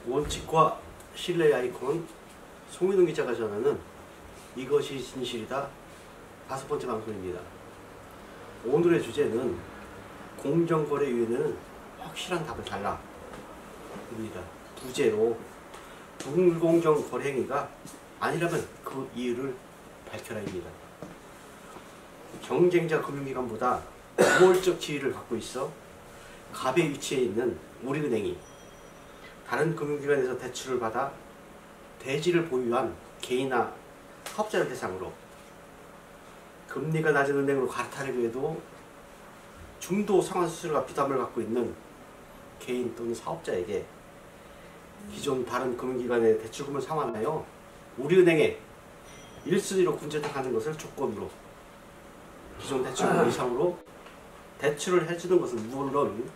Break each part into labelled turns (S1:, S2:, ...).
S1: 원칙과 신뢰의 아이콘 송인웅 기자가 전하는 이것이 진실이다 5번째 방송입니다. 오늘의 주제는 공정거래위원회는 확실한 답을 달라 입니다. 부제로 불공정 거래 행위가 아니라면 그 이유를 밝혀라 입니다. 경쟁자 금융기관보다 우월적 지위를 갖고 있어 갑의 위치에 있는 우리은행이 다른 금융기관에서 대출을 받아 대지를 보유한 개인이나 사업자를 대상으로 금리가 낮은 은행으로 갈아타려고 해도 중도 상환수수료가 부담을 갖고 있는 개인 또는 사업자에게 기존 다른 금융기관의 대출금을 상환하여 우리은행에 1순위로 군제당하는 것을 조건으로 기존 대출금 이상으로 대출을 해주는 것은 물론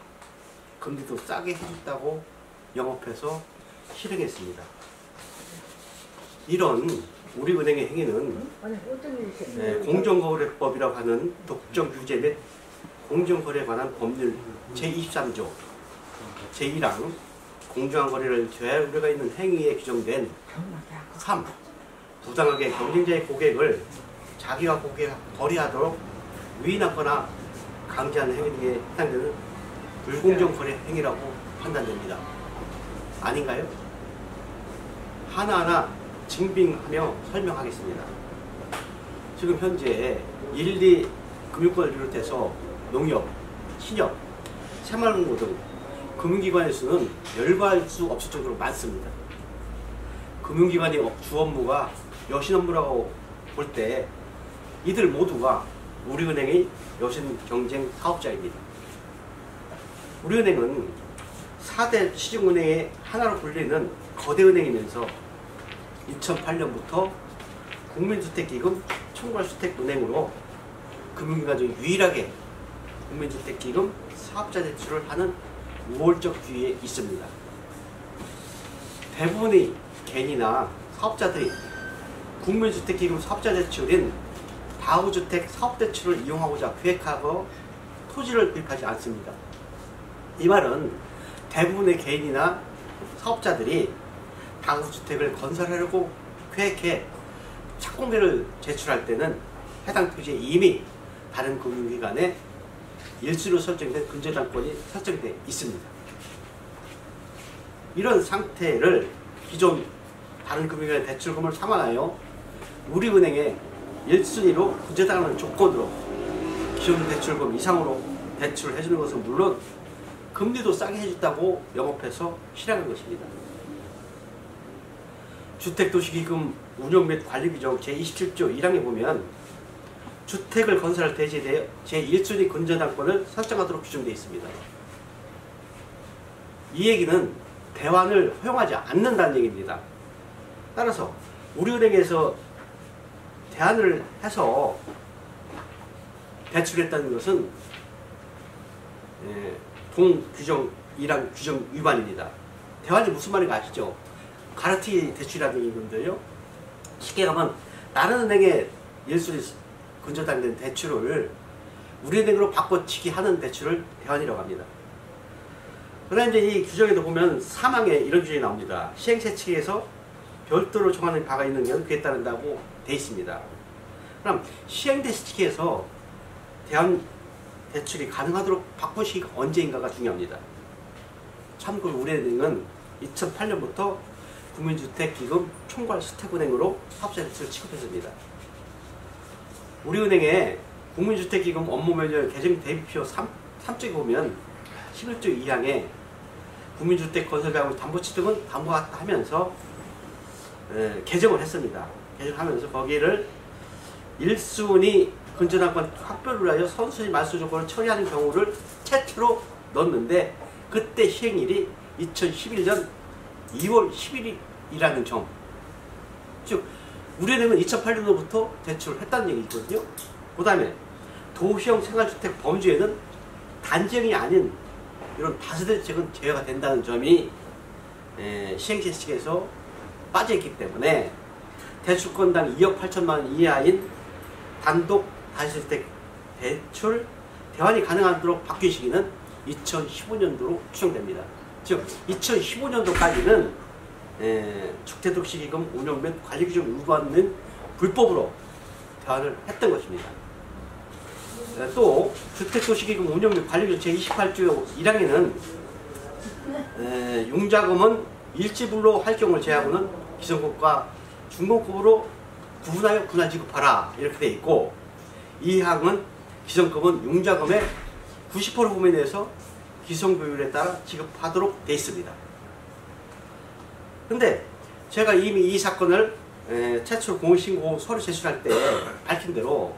S1: 금리도 싸게 해준다고 영업해서 실행했습니다. 이런 우리은행의 행위는 공정거래법이라고 하는 독점 규제 및 공정거래에 관한 법률 제23조 제1항 공정한 거래를 제할 우려가 있는 행위에 규정된 3. 부당하게 경쟁자의 고객을 자기와 거래하도록 위임하거나 강제하는 행위 등에 해당되는 불공정 거래 행위라고 판단됩니다. 아닌가요? 하나하나 증빙하며 설명하겠습니다. 지금 현재 1, 2 금융권을 비롯해서 농협, 신협, 새마을금고 등 금융기관의 수는 열거할 수 없을 정도로 많습니다. 금융기관의 주 업무가 여신 업무라고 볼 때 이들 모두가 우리은행의 여신 경쟁 사업자입니다. 우리은행은 4대 시중은행의 하나로 불리는 거대은행이면서 2008년부터 국민주택기금 총괄주택은행으로 금융기관 중 유일하게 국민주택기금 사업자 대출을 하는 우월적 지위에 있습니다. 대부분의 개인이나 사업자들이 국민주택기금 사업자 대출인 다우주택 사업대출을 이용하고자 계획하고 토지를 구입하지 않습니다. 이 말은 대부분의 개인이나 사업자들이 다우주택을 건설하려고 계획해 착공비를 제출할 때는 해당 토지에 이미 다른 금융기관에 1순위로 설정된 근저당권이 설정되어 있습니다. 이런 상태를 기존 다른 금융기관의 대출금을 상환하여 우리은행에 1순위로 근저당하는 조건으로 기존 대출금 이상으로 대출을 해주는 것은 물론 금리도 싸게 해줬다고 영업해서 실행한 것입니다. 주택도시기금 운영 및 관리규정 제27조 1항에 보면 주택을 건설할 대지에 대해 제1순위 근저당권을 설정하도록 규정되어 있습니다. 이 얘기는 대환을 허용하지 않는다는 얘기입니다. 따라서 우리은행에서 대환을 해서 대출했다는 것은 동규정 1항 규정 위반입니다. 대환이 무슨 말인가 아시죠? 가라티 대출이라는 얘기인데요. 쉽게 가면 다른 은행에 1순위 근저당된 대출을 우리은행으로 바꿔치기 하는 대출을 대환이라고 합니다. 그러나 이제 이 규정에도 보면 3항에 이런 규정이 나옵니다. 시행세 측에서 별도로 정하는 바가 있는 경우는 그에 따른다고 되어 있습니다. 그럼 시행세 측에서 대환 대출이 가능하도록 바꾼 시기가 언제인가가 중요합니다. 참고로 우리은행은 2008년부터 국민주택기금 총괄주택은행으로 사업자 대출을 취급했습니다. 우리은행의 국민주택기금 업무매뉴얼 개정 대비표 3쪽에 보면 11조 2항에 국민주택 건설자금 담보치 등은 다음과 같다 하면서 개정을 했습니다. 개정하면서 거기를 1순위 근저당권 확보를 하여 선순위 말소 조건을 처리하는 경우를 최초로 넣었는데 그때 시행일이 2011년 2월 10일이라는 점. 즉 우리은행은 2008년도부터 대출을 했다는 얘기거든요. 그 다음에 도시형 생활주택 범주에는 단지형이 아닌 이런 다세대책은 제외가 된다는 점이 시행세 측에서 빠져있기 때문에 대출건당 2억 8천만 원 이하인 단독 다세대주택 대출 대환이 가능하도록 바뀐 시기는 2015년도로 추정됩니다. 즉 2015년도까지는 주택도시기금 운영 및 관리 규정 위반은 불법으로 대환을 했던 것입니다. 또 주택도시기금 운영 및 관리 규정 제28조 1항에는 융자금은 일지불로 할 경우를 제외하고는 기성급과 중공급으로 구분하여 분할 지급하라 이렇게 되어 있고, 이 항은 기성급은 융자금의 90% 부분에 대해서 기성비율에 따라 지급하도록 되어 있습니다. 근데 제가 이미 이 사건을 최초 공익신고 서류 제출할 때 밝힌 대로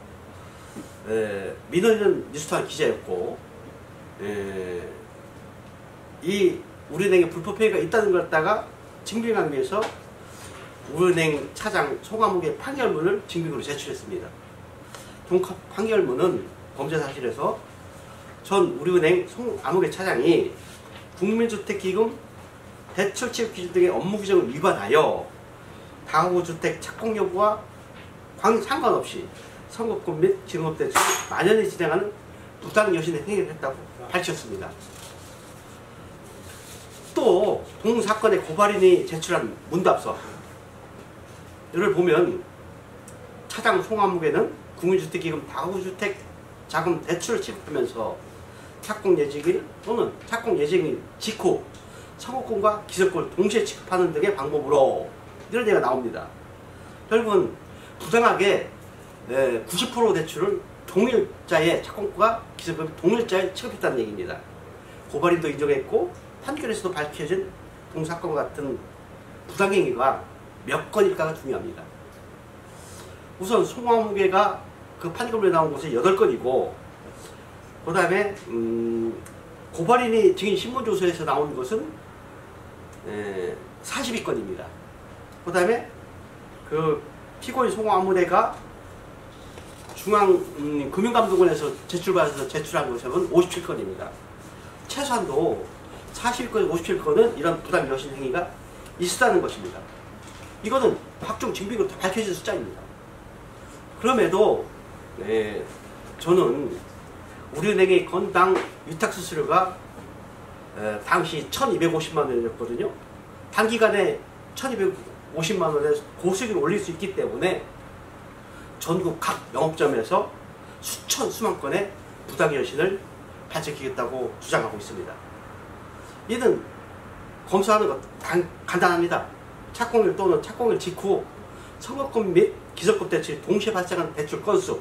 S1: 민원인은 뉴스타운 기자였고, 이 우리은행에 불법행위가 있다는 걸 갖다가 증명하기 위해서 우리은행 차장 송화묵의 판결문을 증빙으로 제출했습니다. 종합 판결문은 범죄사실에서 전 우리은행 송화묵의 차장이 국민주택기금 대출취급 기준 등의 업무 규정을 위반하여 다가구주택 착공 여부와 상관없이 선거권 및 기능업 대출을 만연히 진행하는 부당여신의 행위를 했다고 밝혔습니다. 또 동사건의 고발인이 제출한 문답서를 보면 차장 송화묵에는 국민주택기금 다가구주택 자금 대출을 취급하면서 착공 예정일 또는 착공 예정일 직후 청구권과 기소권을 동시에 취급하는 등의 방법으로 이런 얘기가 나옵니다. 결국은 부당하게 90% 대출을 동일자의 착공권과 기소권을 동일자에 취급했다는 얘기입니다. 고발인도 인정했고 판결에서도 밝혀진 동사건과 같은 부당행위가 몇 건일까가 중요합니다. 우선 송화묵회가 그 판결문에 나온 곳이 8건이고, 그 다음에 고발인이 증인 신문조서에서 나온 것은 42건입니다. 그 다음에 그 피고인 송화묵회가 중앙금융감독원에서 제출받아서 제출한 것은 57건입니다. 최소한도 42건, 57건은 이런 부당여신 행위가 있었다는 것입니다. 이거는 각종 증빙으로 다 밝혀진 숫자입니다. 그럼에도 저는 우리은행의 건당 위탁수수료가 당시 1250만 원이었거든요. 단기간에 1250만 원에 고수익을 올릴 수 있기 때문에 전국 각 영업점에서 수만 건의 부당여신을 발생시켰다고 주장하고 있습니다. 이는 검사하는 것 간단합니다. 착공일 또는 착공일 직후 청구권 및 기소급 대출이 동시에 발생한 대출 건수,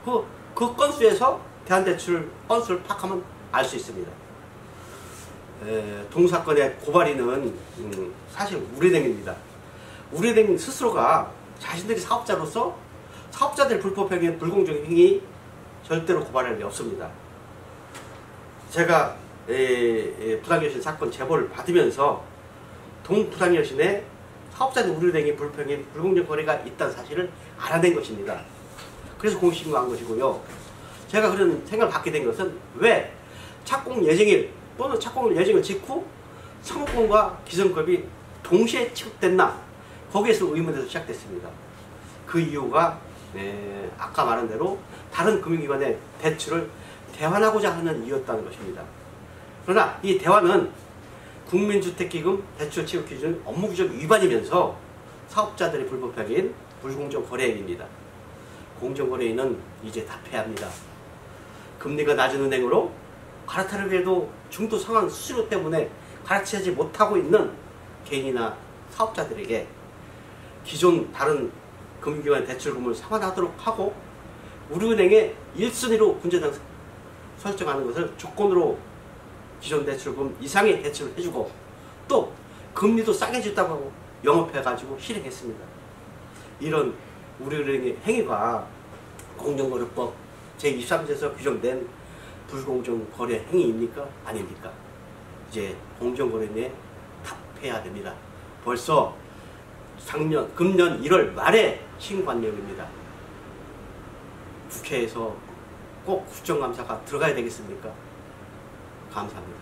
S1: 그 건수에서 대한대출 건수를 파악하면 알 수 있습니다. 동사건의 고발인은 사실 우리은행입니다. 우리은행 스스로가 자신들이 사업자로서 사업자들의 불법행위, 불공정행 행위 절대로 고발할 리 없습니다. 제가 부당여신 사건 제보를 받으면서 동부당여신의 사업자들 우리은행의 불법행위, 불공정 거래가 있다는 사실을 알아낸 것입니다. 그래서 공익신고한 것이고요. 제가 그런 생각을 갖게 된 것은 왜 착공 예정일 또는 착공일 예정일 직후 청구권과 기성급이 동시에 취급됐나, 거기에서 의문에서 시작됐습니다. 그 이유가 아까 말한 대로 다른 금융기관의 대출을 대환하고자 하는 이유였다는 것입니다. 그러나 이 대환은 국민주택기금 대출 취급 기준 업무 규정 위반이면서 사업자들의 불법행위인 불공정 거래행위입니다. 공정거래인은 이제 답해야 합니다. 금리가 낮은 은행으로 갈아타려고 해도 중도 상환 수수료 때문에 갈아치지 못하고 있는 개인이나 사업자들에게 기존 다른 금융기관의 대출금을 상환하도록 하고 우리은행의 1순위로 군제당 설정하는 것을 조건으로 기존 대출금 이상의 대출을 해주고 또 금리도 싸게 줬다고 하고 영업해가지고 실행했습니다. 이런 우리은행의 행위가 공정거래법 제23조에서 규정된 불공정 거래 행위입니까? 아닙니까? 이제 공정거래에 답해야 됩니다. 벌써 금년 1월 말에 신관령입니다. 국회에서 꼭 국정감사가 들어가야 되겠습니까? 감사합니다.